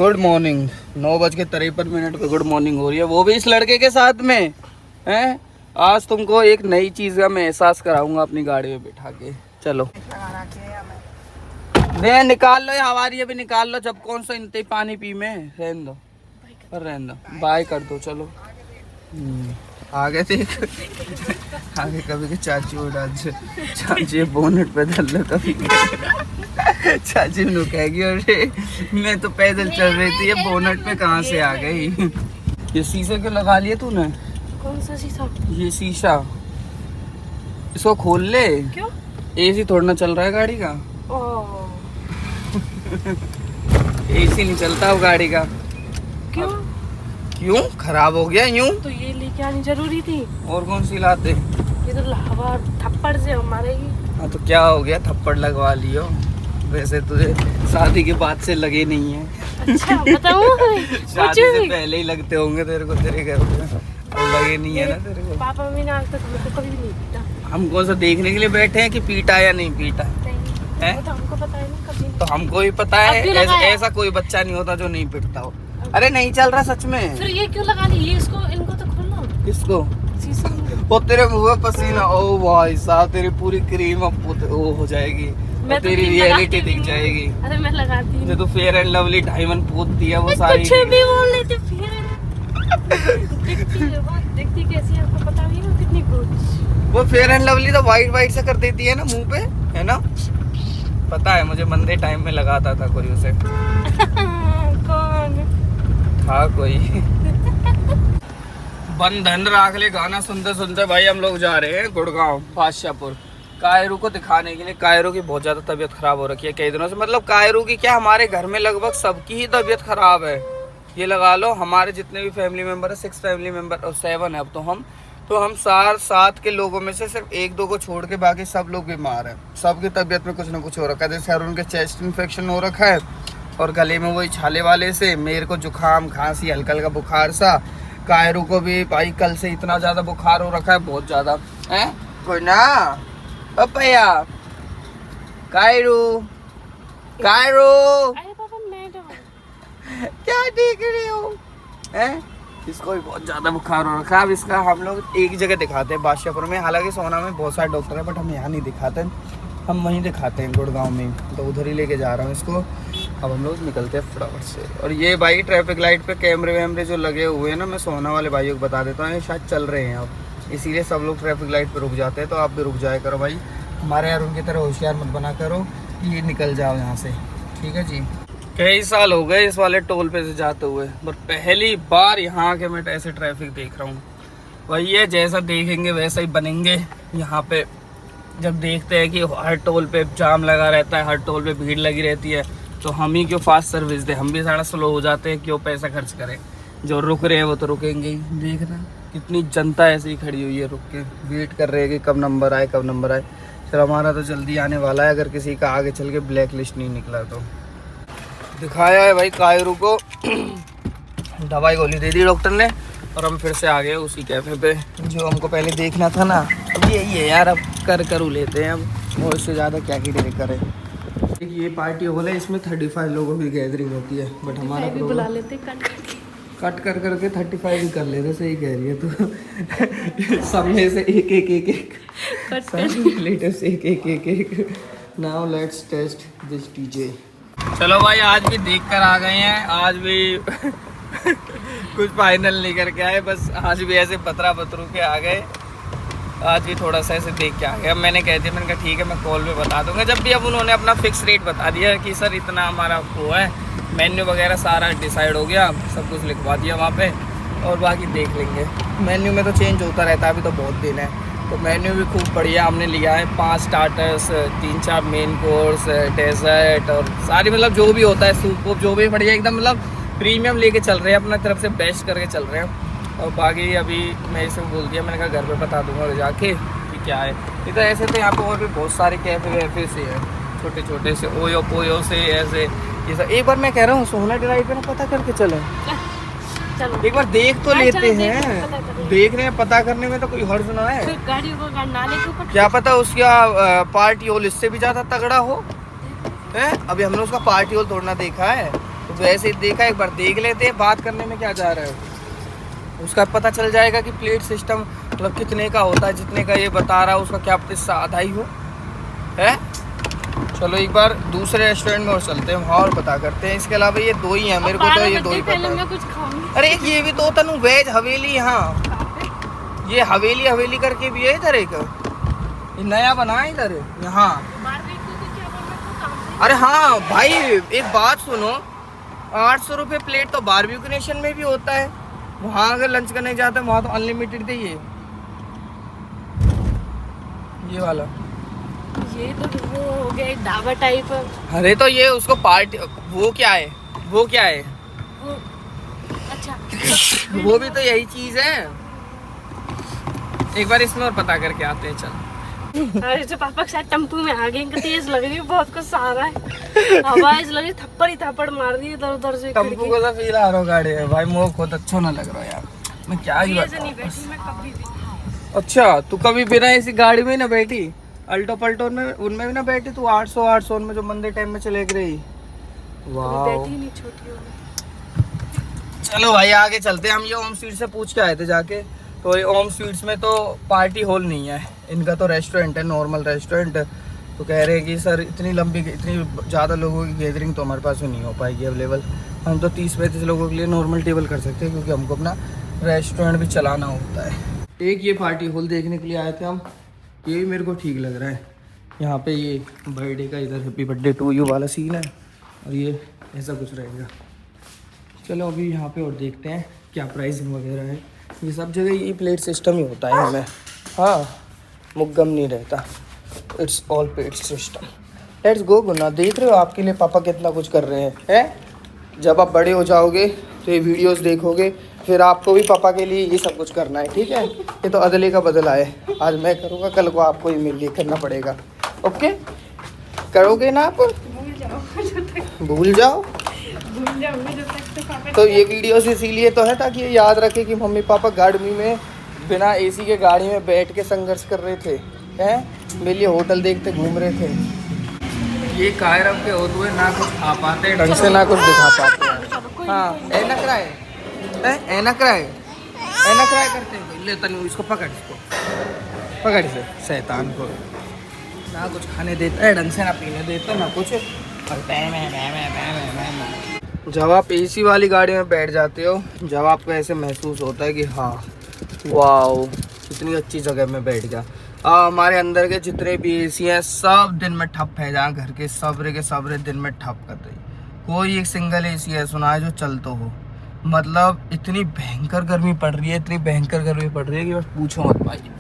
Good morning. 9:53 पे good morning हो रही है, वो भी इस लड़के के साथ में हैं। आज तुमको एक नई चीज का मैं एहसास कराऊंगा अपनी गाड़ी में बिठा के। चलो नहीं निकाल लो, हमारी अभी निकाल लो। जब कौन सा इतने पानी पी में रहने दो, रहने दो, बाय कर दो। चलो आगे देख आगे कभी के चाची उड़ा चाची बोनट पे धर लो कभी चाची नु कहेगी अरे मैं तो पैदल चल रही थी, ये बोनट पे कहाँ से आ गई। ये शीशे क्यों लगा लिए तूने? कौन सा शीशा? ये शीशा इसको खोल ले। क्यों? एसी थोड़ा ना चल रहा है गाड़ी का। एसी नहीं चलता वो गाड़ी का। क्यों? क्यों खराब हो गया यूं? तो ये लेके आनी जरूरी थी। और कौन सी लाते? ये तो हवा थप्पड़ से मारेगी। हाँ तो क्या हो गया, थप्पड़ लगवा लियो। वैसे तुझे शादी के बाद से लगे नहीं है। अच्छा बताऊं? शादी से पहले ही लगते होंगे तेरे को, तेरे घर में और लगे नहीं है ना तेरे को। पापा मम्मी ने आज तक हमको कभी भी नहीं पीटा। हम कौन सा देखने के लिए बैठे हैं कि पीटा या नहीं पीटा है? तो हमको पता है ना कभी। तो हमको ही पता है, ऐसा कोई बच्चा नहीं होता जो नहीं पिटता हो। अरे नहीं चल रहा सच में। फिर ये क्यों लगा ली? ये इसको इनको तो खोलो। किसको? शीशा वो तेरे मुंह में पसीना, ओ भाई साहब तेरी पूरी क्रीम अब वो हो जाएगी, मैं तो तेरी रियलिटी दिख जाएगी। अरे मैं लगाती हूँ। जो तू फेयर एंड लवली डायमंड पोतती है वो सारी कुछ भी बोल लेते फिर दिखती कैसी है आपको पता नहीं है कितनी गुड। वो फेयर एंड लवली तो वाइट वाइट से कर देती है ना मुंह पे, है ना? पता है मुझे, मंदे टाइम में लगाता था कोई उसे। कौन था कोई। बंधन राख ले गाना सुनते सुनते भाई हम लोग जा रहे हैं गुड़गांव बादशाहपुर कायरू को दिखाने के लिए। कायरू की बहुत ज्यादा तबीयत खराब हो रखी है कई दिनों से। मतलब कायरू की क्या, हमारे घर में लगभग सबकी ही तबीयत खराब है। ये लगा लो हमारे जितने भी फैमिली मेंबर है, 6 फैमिली मेंबर और 7 है अब तो हम 7 के लोगों में से सिर्फ 1-2 को छोड़ के बाकी सब लोग बीमार हैं। सबकी तबीयत में कुछ ना कुछ हो रखा है। जैसे उनके चेस्ट इन्फेक्शन हो रखा है और गले में वही छाले वाले से, मेरे को जुकाम खांसी हल्का हल्का बुखार सा, कायरू को भी भाई कल से इतना ज्यादा बुखार हो रखा है, बहुत ज्यादा है। कोई ना भैया कायरू कायरू अरे पापा मैडम क्या देख रहे हो हैं? इसको भी बहुत ज्यादा बुखार हो रखा है। अब इसका हम लोग एक जगह दिखाते हैं बादशाहपुर में। हालांकि सोना में बहुत सारे डॉक्टर हैं बट हम यहाँ नहीं दिखाते, हम वहीं दिखाते हैं गुड़गांव में। तो उधर ही लेके जा रहा हूँ इसको। अब हम लोग निकलते हैं फटाफट से। और ये भाई ट्रैफिक लाइट पे कैमरे वैमरे जो लगे हुए हैं ना, मैं सोना वाले भाइयों को बता देता हूँ, ये शायद चल रहे हैं अब, इसीलिए सब लोग ट्रैफिक लाइट पे रुक जाते हैं। तो आप भी रुक जाया करो भाई, हमारे यार उनकी तरह होशियार मत बना करो, ये निकल जाओ यहाँ से, ठीक है जी। कई साल हो गए इस वाले टोल पे से जाते हुए, पर पहली बार यहाँ के मैं ऐसे ट्रैफिक देख रहा हूँ। वही है, जैसा देखेंगे वैसा ही बनेंगे। यहाँ पे जब देखते हैं कि हर टोल पे जाम लगा रहता है, हर टोल पे भीड़ लगी रहती है, तो हम ही क्यों फास्ट सर्विस दें, हम भी सारा स्लो हो जाते हैं, क्यों पैसा खर्च करें। जो रुक रहे हैं वो तो रुकेंगे ही। देखना कितनी जनता ऐसे ही खड़ी हुई है, रुक के वेट कर रहे हैं कि कब नंबर आए कब नंबर आए। फिर हमारा तो जल्दी आने वाला है, अगर किसी का आगे चल के ब्लैक लिस्ट नहीं निकला तो। दिखाया है भाई कायरू को, दवाई गोली दे दी डॉक्टर ने, और हम फिर से आ गए उसी कैफे पे जो हमको पहले देखना था ना। अब यही है यार, अब कर लेते हैं अब, और इससे ज़्यादा क्या ही देर करें। ये पार्टी हॉल है, इसमें 35 लोगों की गैदरिंग होती है, बट हमारा बुला लेते कट कर करके 35 ही कर लेते। सही कह रही है तो सब में से एक लेटेस्ट एक। Now let's test this DJ. चलो भाई आज भी देख कर आ गए हैं, आज भी कुछ फाइनल नहीं करके आए, बस आज भी ऐसे पतरा पतरू के आ गए। आज भी थोड़ा सा ऐसे देख के आ गया। मैंने कह दिया, मैंने कहा ठीक है मैं कॉल पे बता दूंगा जब भी। अब उन्होंने अपना फिक्स रेट बता दिया कि सर इतना हमारा वो है, मेन्यू वगैरह सारा डिसाइड हो गया, सब कुछ लिखवा दिया वहाँ पे, और बाकी देख लेंगे। मेन्यू में तो चेंज होता रहता है, अभी तो बहुत दिन है, तो मेन्यू भी खूब बढ़िया हमने लिया है। 5 स्टार्टर्स, 3-4 मेन कोर्स, डेजर्ट और सारी मतलब जो भी होता है सूप वूप जो भी बढ़िया एकदम मतलब प्रीमियम लेके चल रहे हैं, अपना तरफ से बेस्ट करके चल रहे हैं। और बाकी अभी मैं इसे बोल दिया, मैंने कहा घर पे बता दूंगा जाके कि क्या है। नहीं तो ऐसे तो यहाँ पे और भी बहुत सारे कैफे वैफे से हैं, छोटे छोटे से ओयो पोयो से ऐसे ये सब। एक बार मैं कह रहा हूँ सोना ड्राइव पे ना पता करके चले, एक बार देख तो लेते हैं। देखने में पता करने में तो कोई हर्ज ना है। गाड़ी को नाले के ऊपर क्या पता उसका पार्टी हॉल इससे भी ज्यादा तगड़ा हो है। अभी हमने उसका पार्टी हॉल तोड़ना देखा है, तो वैसे ही देखा, एक बार देख लेते हैं, बात करने में क्या जा रहा है। उसका पता चल जाएगा कि प्लेट सिस्टम मतलब कितने का होता है, जितने का ये बता रहा है उसका क्या पता इससे आधा ही हो है। चलो एक बार दूसरे रेस्टोरेंट में और चलते हैं, वहाँ और पता करते हैं। इसके अलावा ये दो ही हैं, मेरे को तो ये दो ही पता मैं है। कुछ खाऊंगी। अरे ये भी तो तनु वेज हवेली, यहाँ ये हवेली करके भी है इधर, एक ये नया बना है इधर यहाँ। अरे हाँ भाई एक बात सुनो, 800 रुपये प्लेट तो बारबेक्यू नेशन में भी होता है। वहाँ अगर लंच करने जाते हैं वहाँ तो अनलिमिटेड थे ये वाला। ये तो वो हो गया एक ढाबा टाइप। अरे तो ये उसको पार्टी, वो क्या है वो अच्छा वो भी तो यही चीज है। एक बार इसमें और पता करके आते हैं, चल। अरे जो पापा के साथ टेम्पू में आ गए, इनका तेज लग रही है, बहुत कुछ सहारा है। हवा ऐसे लग रही थप्पड़ ही थप्पड़ मार दी इधर उधर से। टेम्पू को तो फील आ रहा गाड़ी है भाई, मुझे खुद अच्छा ना लग रहा यार। मैं क्या ही ऐसे नहीं बैठी मैं कभी भी। अच्छा तू कभी बिना ऐसी गाड़ी में ही ना बैठी, अल्टो पल्टो में उनमें भी ना बैठी तू? 800 में जो मंदिर टाइम में चले गई। वाह बैठी नहीं, छोटी हो गई। चलो भाई आगे चलते हैं। हम ये ओम स्वीट से पूछ के आए थे जाके, तो ये ओम स्वीट्स में तो पार्टी हॉल नहीं है, इनका तो रेस्टोरेंट है, नॉर्मल रेस्टोरेंट। तो कह रहे हैं कि सर इतनी ज़्यादा लोगों की गैदरिंग तो हमारे पास नहीं हो पाएगी अवेलेबल। हम तो 30-35 लोगों के लिए नॉर्मल टेबल कर सकते हैं, क्योंकि हमको अपना रेस्टोरेंट भी चलाना होता है। एक ये पार्टी हॉल देखने के लिए आए थे हम, ये भी मेरे को ठीक लग रहा है। यहाँ पे ये बर्थडे का इधर हैप्पी बर्थडे टू यू वाला सीन है, और ये ऐसा कुछ रहेगा। चलो अभी यहाँ पे और देखते हैं क्या प्राइसिंग वगैरह है। ये सब जगह ये प्लेट सिस्टम ही होता है हमें, हाँ मुग्गम नहीं रहता, it's all plate system. Let's go गुना। देख रहे हो आपके लिए पापा कितना कुछ कर रहे हैं। जब आप बड़े हो जाओगे तो ये वीडियोस देखोगे, फिर आपको भी पापा के लिए ये सब कुछ करना है, ठीक है। ये तो अदले का बदला है, आज मैं करूँगा कल को आपको ही मेरे लिए करना पड़ेगा। ओके करोगे ना आप? भूल जाओ। तो ये वीडियोस इसीलिए तो है ताकि ये याद रखे कि मम्मी पापा गर्मी में बिना एसी के गाड़ी में बैठ के संघर्ष कर रहे थे, हैं मेरे लिए होटल देखते घूम रहे थे। ये कायरम के होते हुए ना कुछ खा पाते ढंग से, ना कुछ दिखा पाते हैं। हाँ ऐनक रहा है, ऐनक रहा करते हैं। ले तनु इसको पकड़, इसको पकड़ से शैतान को। ना कुछ खाने देता है ढंग से, ना पीने देता, ना कुछ। जब आप एसी वाली गाड़ी में बैठ जाते हो, जब आपको ऐसे महसूस होता है कि हाँ वाओ इतनी अच्छी जगह में बैठ गया। हमारे अंदर के जितने भी एसी हैं सब दिन में ठप है, जहाँ घर के सबरे दिन में ठप कर रही। कोई एक सिंगल एसी है सुना है जो चल तो हो। मतलब इतनी भयंकर गर्मी पड़ रही है, इतनी भयंकर गर्मी पड़ रही है कि बस पूछो मत भाई।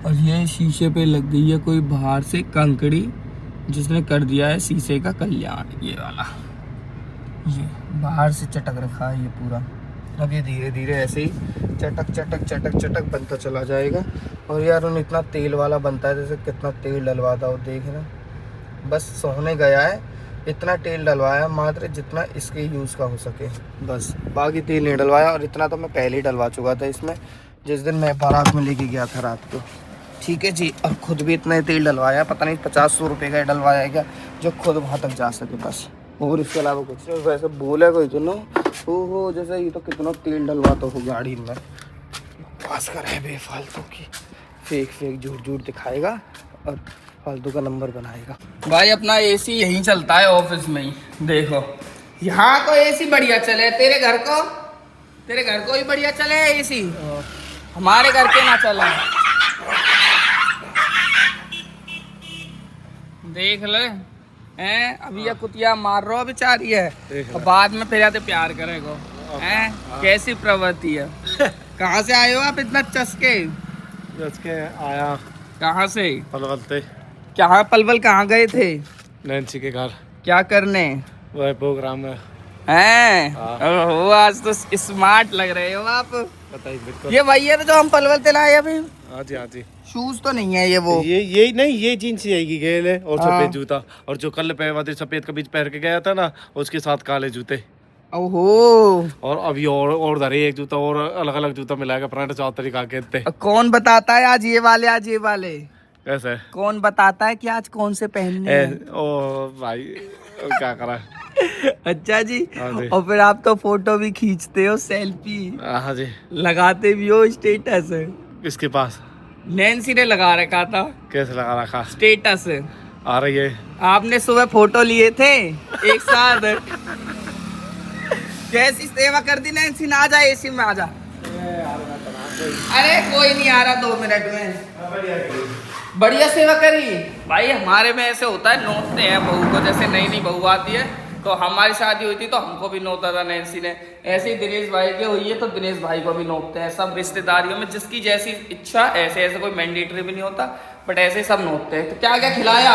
और ये शीशे पे लग गई है कोई बाहर से कंकड़ी, जिसने कर दिया है शीशे का कल्याण। ये वाला ये बाहर से चटक रखा है ये पूरा। अब ये धीरे धीरे ऐसे ही चटक बनता चला जाएगा। और यार उन इतना तेल वाला बनता है, जैसे कितना तेल डलवाता हो, देख ना। बस सोने गया है, इतना तेल डलवाया मात्र जितना इसके यूज़ का हो सके, बस बाकी तेल नहीं डलवाया। और इतना तो मैं पहले ही डलवा चुका था इसमें, जिस दिन मैं बारात में लेके गया था रात को। ठीक है जी, और खुद भी इतना ही तेल डलवाया, पता नहीं 50-100 रुपये का डलवाया क्या, जो खुद वहाँ तक जा सके बस। और इसके अलावा कुछ नहीं। वैसे बोले कोई तो ना हो जैसे ये तो कितना तेल डलवाता हो गाड़ी में। पास कर है बेफालतू की, फेक झूठ दिखाएगा और फालतू का नंबर बनाएगा। भाई अपना एसी यहीं चलता है ऑफिस में ही, देखो यहाँ को एसी बढ़िया चले, तेरे घर को ही बढ़िया चले एसी, हमारे घर के ना चले। देख ले हैं अभी ये कुतिया मार रहा बेचारी है, और बाद में फिर आते प्यार करेगो हैं। कैसी प्रवृत्ति है। कहाँ से आए हो आप इतना चस्के आया? कहाँ से? पलवल से। क्या पलवल कहाँ गए थे? नैन्सी के घर। क्या करने? वह प्रोग्राम में हैं। ओहो आज तो स्मार्ट लग रहे हो आप। बताइए बिल्कुल। ये वही है जो हम पलवल से लाए अभी? हाँ जी। शूज तो नहीं है ये वो? ये नहीं, ये जीन्स ही आएगी गेल है और हाँ। सफेद जूता, और जो कल पे सफेद का बीच पहन के गया था ना, उसके साथ काले जूते। ओहो। और अभी और धरे एक जूता और अलग अलग जूता मिलाएगा, फ्रंट 4 तरीका के थे। कौन बताता है आज ये वाले आज ये वाले? कैसे? कौन बताता है कि आज कौन से पहनने हैं? ओ भाई, क्या करा? अच्छा जी। हाँ जी। और फिर आप तो फोटो भी खींचते हो, सेल्फी हाँ जी। लगाते भी हो स्टेटस। किसके पास? नैन्सी ने लगा रखा था कैसे लगा रखा? स्टेटस। आ रही है। आपने सुबह फोटो लिए थे एक साथ। कैसी सेवा कर दी नैन्सी, ना आ जा, एसी में आ जा। अरे कोई नहीं आ रहा, 2 मिनट में। बढ़िया सेवा करी भाई। हमारे में ऐसे होता है, नोटते हैं बहू को। जैसे नई नई बहू आती है तो हमारी शादी हुई थी तो हमको भी नोता था नैन्सी ने। ऐसे ही दिनेश भाई के हुई है तो दिनेश भाई को भी नोतते हैं। सब रिश्तेदारियों में जिसकी जैसी इच्छा, ऐसे ऐसे कोई मैंडेटरी भी नहीं होता, बट ऐसे सब नोतते हैं। तो क्या क्या खिलाया?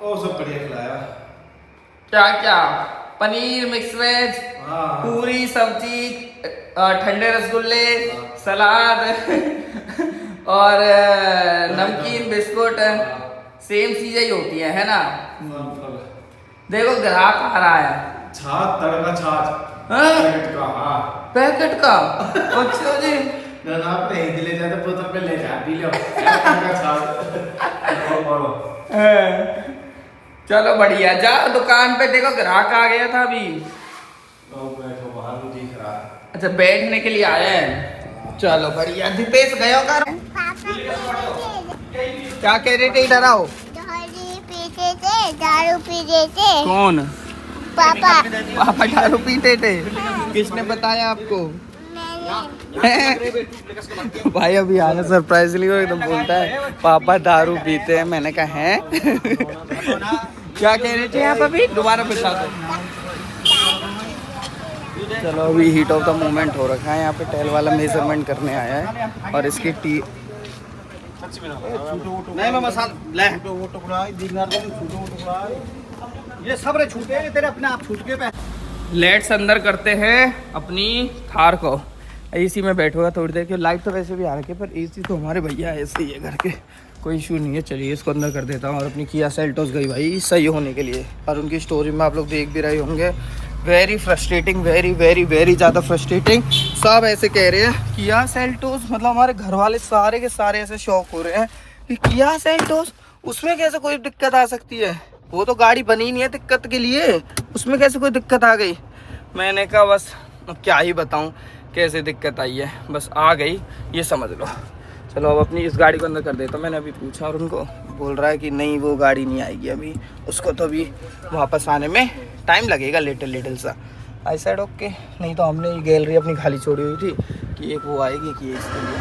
ओ सब बढ़िया खिलाया। क्या क्या? पनीर, मिक्स वेज, पूरी सब्जी, ठंडे रसगुल्ले, सलाद और नमकीन, बिस्कुट। सेम चीजें ही होती है ना? देखो ग्राहक आ रहा है। छाछ, तड़का छाछ। हाँ? पैकेट का। हाँ। पैकेट का? अच्छा जी। आप नहीं ले जाते बोतल पे ले जा, पी लो। तड़का छाछ। बोलो। चलो बढ़िया। जाओ दुकान पे, देखो ग्राहक आ गया था अभी। बैठो, बाहर को दिख रहा है। अच्छा, बैठने के लिए आए हैं। चलो बढ़िया। दीपेश गयो कर। क्या कह रहे थे? इधर आओ। दारू पीते थे। कौन? पापा। पापा दारू पीते थे? किसने बताया आपको? भाई अभी आया सरप्राइजली और एकदम बोलता है पापा दारू पीते हैं। मैंने कहा है? क्या कह रहे थे आप अभी? दोबारा बता दो। चलो अभी हीट ऑफ द मोमेंट हो रखा है यहाँ पे। टेल वाला मेजरमेंट करने आया है और इसकी टी नहीं मैं मसाल ले वो टुकड़ा दिनार को छूटो वो टुकड़ा ये सब रे छूटे तेरे अपने आप छूट के पे। लेट्स अंदर करते हैं अपनी थार को। एसी में बैठूंगा थोड़ी देर के। लाइट तो वैसे भी आ रखी है पर एसी तो हमारे भैया ऐसे ही है घर के, कोई इशू नहीं है। चलिए इसको अंदर कर देता हूँ। और अपनी किया सेल्टोस गई भाई सही होने के लिए, और उनकी स्टोरी में आप लोग देख भी रहे होंगे। Very frustrating, very very very ज़्यादा फ्रस्ट्रेटिंग। सब ऐसे कह रहे हैं किया सेल्टोस, मतलब हमारे घर वाले सारे के सारे ऐसे शौक हो रहे हैं कि किया सेल्टोस, उसमें कैसे कोई दिक्कत आ सकती है? वो तो गाड़ी बनी नहीं है दिक्कत के लिए, उसमें कैसे कोई दिक्कत आ गई? मैंने कहा बस अब क्या ही बताऊं कैसे दिक्कत आई है, बस आ गई ये समझ लो। चलो अब अपनी इस गाड़ी को अंदर कर देता हूँ। मैंने अभी पूछा और उनको बोल रहा है कि नहीं वो गाड़ी नहीं आएगी अभी, उसको तो अभी वापस आने में टाइम लगेगा लिटिल सा। आई साइड ओके। नहीं तो हमने ये गैलरी अपनी खाली छोड़ी हुई थी कि एक वो आएगी कि इसके लिए।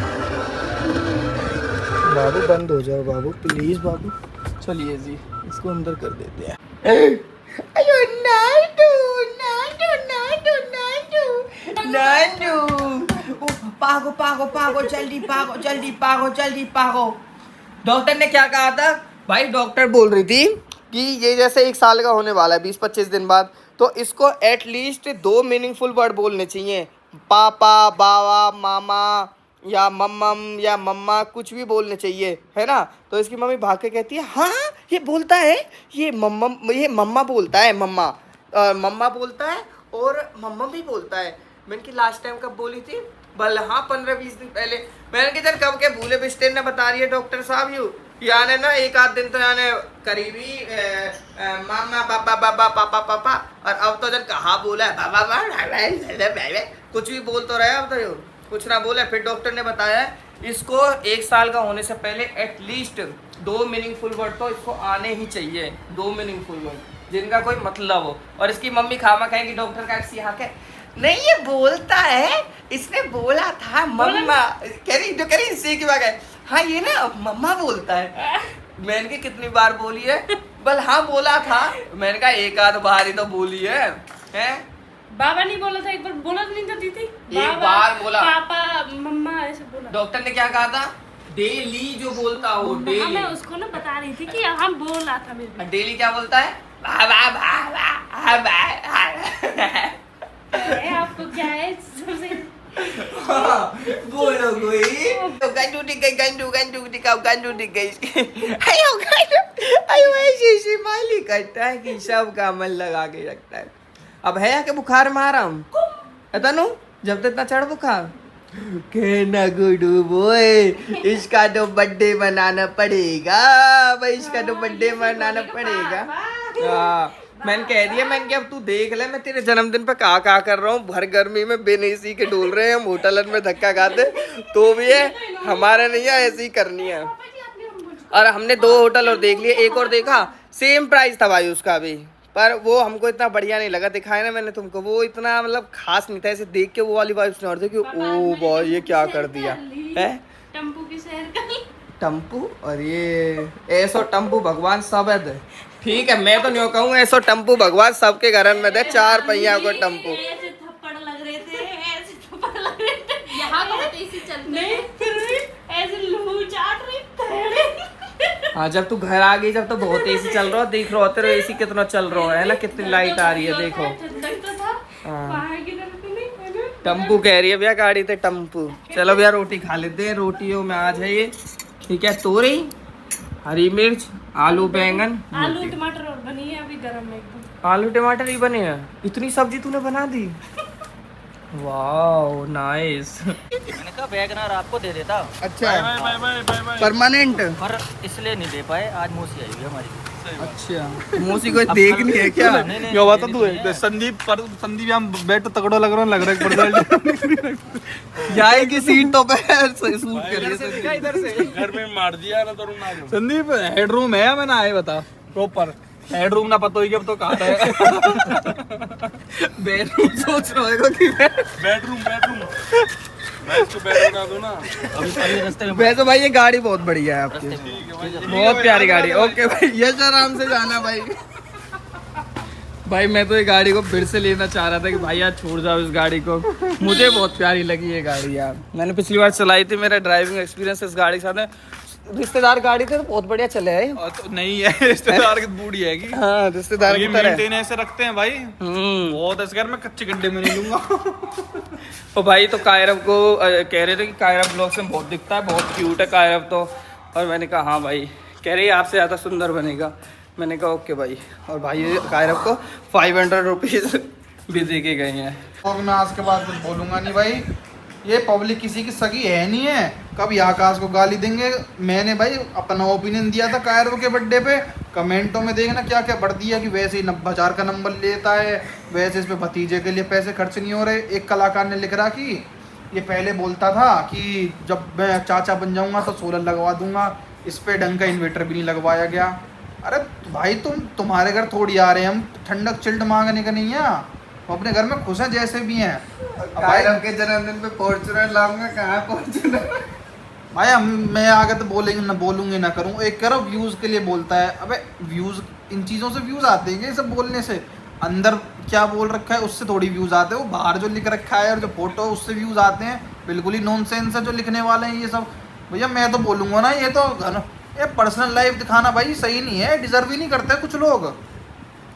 बाबू बंद हो जाओ बाबू प्लीज़ बाबू। चलिए जी इसको अंदर कर देते हैं। अयो नाडू नाडू नाडू नाडू नाडू, पागो पागो पागो जल्दी पागो जल्दी पागो जल्दी पागो। डॉक्टर ने क्या कहा था भाई? डॉक्टर बोल रही थी कि ये जैसे 1 साल का होने वाला है 20-25 दिन बाद, तो इसको एटलीस्ट 2 मीनिंगफुल वर्ड बोलने चाहिए। पापा, बाबा, मामा या मम्मम या मम्मा, कुछ भी बोलने चाहिए, है ना? तो इसकी मम्मी भाग के कहती है हाँ ये बोलता है, ये मम्मा बोलता है, मम्मा बोलता है और मम्मा भी बोलता है। मैंने कि लास्ट टाइम कब बोली थी? बल हाँ 15-20 दिन पहले। मैंने कि जन कब के भूले बिस्टेन ने बता रही है डॉक्टर साहब यू यानी ना 1 आध दिन तो यानी करीबी मामा पापा पापा पापा पापा, और अब तो जन कहाँ बोला है बाबा कुछ भी बोल तो रहे अब तो यू कुछ ना बोले। फिर डॉक्टर ने बताया इसको 1 साल का होने से पहले एटलीस्ट 2 मीनिंगफुल वर्ड तो इसको आने ही चाहिए, 2 मीनिंगफुल वर्ड जिनका कोई मतलब हो। और इसकी मम्मी खामा कहेंगी डॉक्टर का सिया के नहीं ये बोलता है, इसने बोला था मम्मा, कह रही इसी की बात है। हाँ ये ना मम्मा बोलता है। मैंने कि कितनी बार बोली है? बल हाँ बोला था। मैंने कहा 1 आध बार ही तो बोली है, हैं? बाबा नहीं बोला था? एक बार बोला नहीं था दीदी? एक बार बोला, पापा मम्मा ऐसे बोला। डॉक्टर ने क्या कहा था? डेली जो बोलता हो डेली। मैं उसको ना बता रही थी कि हम बोल रहा था मेरे डेली क्या बोलता है? आपको क्या है सबसे बोलो कोई तो गंदू दिख गई, गंदू दिखाओ, गंदू दिख गई। अयो ऐसे माली करता है कि सब का मन लगा के रखता है। अब है के बुखार में आराम? तनु जब तक इतना चढ़ बुखार कहना गुडू बोए, इसका तो बर्थडे मनाना पड़ेगा भाई, इसका तो बर्थडे मनाना पड़ेगा। हाँ मैंने कह दिया, मैंने कहा अब तू देख ले, मैं तेरे जन्मदिन पे क्या कर रहा हूँ, भर गर्मी में बिन एसी के डोल रहे हैं हम, होटल में धक्का खाते तो भी है, हमारा नहीं है, ऐसी करनी है। और हमने 2 होटल और देख लिए, एक और देखा सेम प्राइस था भाई उसका भी, पर वो हमको इतना बढ़िया नहीं लगा, दिखाया ना मैंने तुमको, वो इतना मतलब खास नहीं था, ऐसे देख के वो वाली वाइब्स नहीं होती कि ओ बॉय ये क्या कर दिया है। टम्पू की सैर कर टम्पू, और ये ऐसो टम्पू भगवान सब है दे। ठीक है मैं तो नहीं कहूँ ऐसो टम्पू भगवान सबके घर में दे, 4 पहिया को टम्पू। ऐसे थप्पड़ लग रहे थे, ऐसे थप्पड़ लग रहे थे, यहाँ बहुत एसी चलते हैं, फिर भी ऐसे लू चाट रही थे। हाँ जब तू घर आ गई जब तो बहुत एसी चल रहा है, देख रहा तेरा एसी कितना चल रहा है ना, कितनी लाइट आ रही है देखो। हाँ टम्पू कह रही है भैया गाड़ी थे टम्पू। चलो भैया रोटी खा लेते हैं, रोटियों में आज है ये ठीक है तोरी, हरी मिर्च, आलू बैंगन, आलू टमाटर और बनी है अभी गरम में एकदम। आलू टमाटर ही बने हैं, इतनी सब्जी तूने बना दी, वाह नाइस। मैंने कहा वैगनर आपको दे देता, अच्छा परमानेंट, पर इसलिए नहीं दे पाए, आज मौसी आई हुई है हमारी। अच्छा मौसी को देखनी है क्या? क्या बात तू संदीप हम बैठ तगड़ो लग रहा है जाए की सीटों पे सूट करिए इधर से घर में मार दिया ना तो संदीप हेडरूम है मैंने आए बता प्रॉपर हेडरूम ना पता ही अब तो कहा है। बेडरूम सोच रहे हो कि बेडरूम मैं इसको बेड बना दूं ना। अभी रास्ते में वैसे भाई ये गाड़ी बहुत बढ़िया है आपकी, बहुत प्यारी गाड़ी। ओके भाई यश आराम से जाना भाई। भाई मैं तो ये गाड़ी को फिर से लेना चाह रहा था कि भाई यार छोड़ जाओ इस गाड़ी को, मुझे बहुत प्यारी लगी ये गाड़ी यार। मैंने पिछली बार चलाई थी, मेरा ड्राइविंग एक्सपीरियंस इस गाड़ी के साथ है। रिश्तेदार गाड़ी थे तो बहुत बढ़िया चले है। तो नहीं है रिश्तेदार की बूढ़ी है कि हाँ रिश्तेदार की तरह मेंटेन ऐसे रखते हैं भाई, बहुत ऐसे कर मैं कच्चे गड्ढे में नहीं लूंगा। तो भाई तो कायरव को कह रहे थे कि कायरव ब्लॉग्स में बहुत दिखता है, बहुत क्यूट है कायरव तो। और मैंने कहा हाँ भाई, कह रही है आपसे ज़्यादा सुंदर बनेगा। मैंने कहा ओके भाई। और भाई कायरव को 500 रुपीज़ भी दे के गए हैं। और मैं आज के बाद कुछ बोलूँगा नहीं भाई, ये पब्लिक किसी की सगी है नहीं है, कभी आकाश को गाली देंगे। मैंने भाई अपना ओपिनियन दिया था कायरव के बर्थडे पे, कमेंटों में देखना क्या क्या बढ़ दिया कि वैसे ही 90,000 का नंबर लेता है, वैसे इस पे भतीजे के लिए पैसे खर्च नहीं हो रहे। एक कलाकार ने लिख रहा कि ये पहले बोलता था कि जब मैं चाचा बन जाऊंगा तो सोलर लगवा दूंगा, इस पे ढंग का इन्वर्टर भी नहीं लगवाया गया। अरे भाई तुम्हारे घर थोड़ी आ रहे हैं हम, ठंडक चिल्ड मांगने का नहीं है, हम अपने घर में खुश हैं जैसे भी हैं। कायरव के जन्मदिन पे फॉर्च्यूनर लाऊंगा, कहाँ फॉर्च्यूनर भाई मैं आगे तो बोलूंगी ना करूँ। एक करो व्यूज़ के लिए बोलता है, अबे व्यूज़ इन चीज़ों से व्यूज़ आते हैं, ये सब बोलने से। अंदर क्या बोल रखा है उससे थोड़ी व्यूज़ आते हैं, वो बाहर जो लिख रखा है और जो फोटो है उससे व्यूज़ आते हैं। बिल्कुल ही नॉनसेंस है जो लिखने वाले हैं ये सब। भैया मैं तो बोलूँगा ना, ये पर्सनल लाइफ दिखाना भाई सही नहीं है, डिजर्व ही नहीं करते कुछ लोग।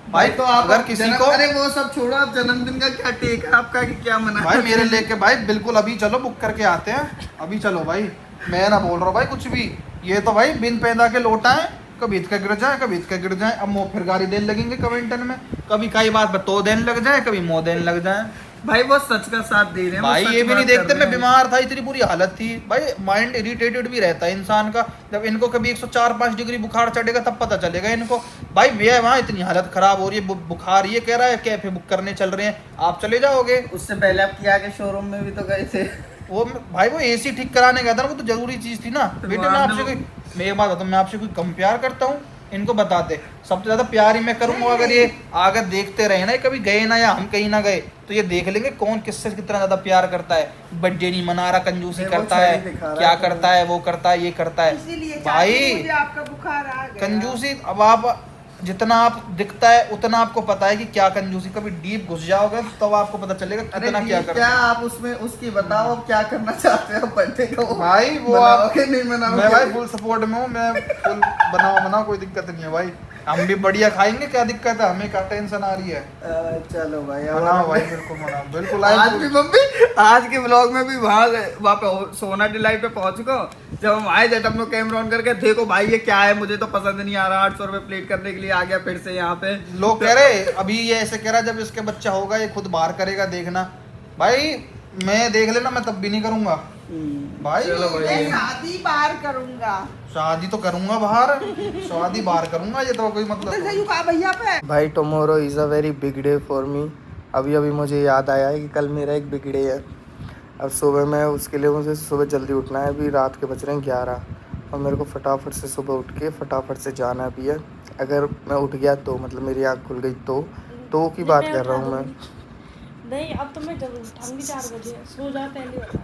भाई तो अगर किसी को, अरे वो सब छोड़ो, आप जन्मदिन का क्या टेक है आपका कि क्या मना भाई मेरे लेके भाई बिल्कुल अभी चलो बुक करके आते हैं, अभी चलो भाई। मैं ना बोल रहा हूँ भाई कुछ भी, ये तो भाई बिन पैदा के लोटा है, कभी इतका गिर जाए कभी इतका गिर जाए। अब मुँह फिर गाली देने लगेंगे कमेंटन में, कभी कई बात तो देने लग जाए, कभी मुँह देने लग जाए। भाई वो सच का साथ दे रहे हैं भाई ये भी नहीं देखते मैं बीमार था, इतनी बुरी हालत थी भाई, माइंड इरिटेटेड भी रहता है इंसान का। जब इनको कभी 104-5 डिग्री बुखार चढ़ेगा तब पता चलेगा इनको। भाई भैया वहाँ इतनी हालत खराब हो रही है, बुखार ये कह रहा है कैफे बुक करने चल रहे हैं, आप चले जाओगे। उससे पहले आप किया के शोरूम में भी तो गए थे। वो भाई वो एसी ठीक कराने गया था, वो तो जरूरी चीज थी ना। बेटे मैं आपसे कोई, मैं बात बताऊँ, मैं आपसे कोई कम प्यार करता हूँ? इनको बताते सबसे ज्यादा प्यार ही मैं करूंगा। अगर ये आगे देखते रहे ना, कभी गए ना या हम कहीं ना गए, तो ये देख लेंगे कौन किससे कितना ज्यादा प्यार करता है। बर्थडे नहीं मना रहा, कंजूसी करता है, क्या करता है, वो करता है, ये करता है। भाई आपका बुखार आ गया। कंजूसी, अब आप जितना आप दिखता है उतना आपको पता है कि क्या कंजूसी। कभी डीप घुस जाओगे तो आपको पता चलेगा कितना क्या करना। क्या आप उसमें उसकी बताओ अब क्या करना चाहते हो बर्थडे को? भाई वो आप नहीं मनाओगे? मैं भाई फुल सपोर्ट में हूँ, मैं फुल बनाओ कोई दिक्कत नहीं है भाई, हम भी बढ़िया खाएंगे, क्या दिक्कत है, हमें क्या टेंशन आ रही है। चलो भाई मनाओ भाई, बिल्कुल मनाओ, बिल्कुल। आज भी मम्मी आज के ब्लॉग में भी वहाँ पे सोना डिलाइट पे पहुंच गो। जब हम आए जब अपना कैमरा ऑन करके देखो भाई ये क्या है, मुझे तो पसंद नहीं आ रहा, 800 रुपए प्लेट करने के लिए आ गया फिर से यहाँ पे। लोग कह रहे अभी ये ऐसे कह रहा है जब इसके बच्चा होगा ये खुद बाहर करेगा, देखना। भाई मैं देख लेना, मैं तब भी नहीं करूंगा भाई। मैं शादी बाहर करूंगा। शादी तो करूंगा बाहर, शादी बाहर करूंगा, ये तो कोई मतलब तो सही कहा भैया पे। भाई tomorrow is a very big day for me. अभी अभी मुझे याद आया है कि कल मेरा एक बिग डे है। अब सुबह में उसके लिए मुझे सुबह जल्दी उठना है। अभी रात के बज रहे हैं 11 और मेरे को फटाफट से सुबह उठ के फटाफट से जाना भी है। अगर मैं उठ गया तो मतलब मेरी आँख खुल गई तो की बात कर रहा हूँ मैं। नहीं अब तो मैं जरूर उठाऊंगी 4 बजे, सो जा पहले बता।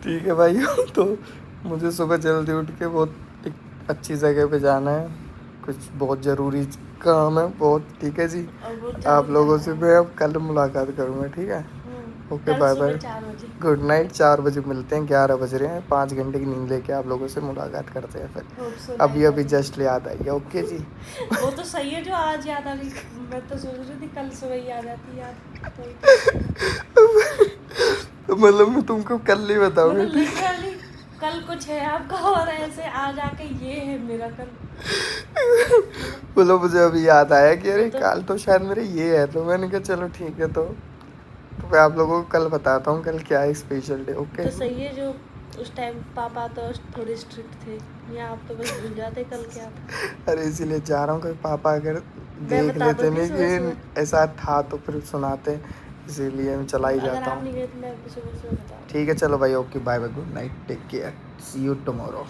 ठीक है भाई। तो मुझे सुबह जल्दी उठ के बहुत एक अच्छी जगह पे जाना है, कुछ बहुत ज़रूरी काम है बहुत। ठीक है जी, और वो आप लोगों से मैं अब कल मुलाकात करूँगा। ठीक है, ओके, बाय बाय, 4 बजे गुड नाइट। 4 बजे मिलते हैं, 11 बज रहे हैं। 5 घंटे की नींद लेके आप लोगों से मुलाकात करते हैं फिर। अभी अभी जस्ट याद आई है। ओके जी। वो तो सही है जो आज याद आ गई। मैं तो सोच रही थी कल सुबह ही आ जाती याद। तो मतलब मैं तुमको कल ही बताऊंगी। लिटरली कल कुछ है आपका और ऐसे आज आके ये है मेरा कल। बोलो, मुझे अभी याद आया कि अरे कल तो शायद मेरे ये है, तो मैंने कहा चलो ठीक है। तो मैं आप लोगों को कल बताता हूँ कल क्या है स्पेशल डे। ओके तो सही है जो उस टाइम पापा तो थोड़े स्ट्रिक्ट थे, या आप तो बस भूल जाते कल क्या था। अरे इसीलिए जा रहा हूँ कि पापा अगर मैं देख बता लेते दूंगी नहीं सुबह कि ऐसा था तो फिर सुनाते, इसीलिए मैं चला ही अगर जाता आप हूँ। नहीं गए तो मैं सुबह से बता। ठीक है चलो भाई, okay, bye bye, good night, take care, see you tomorrow.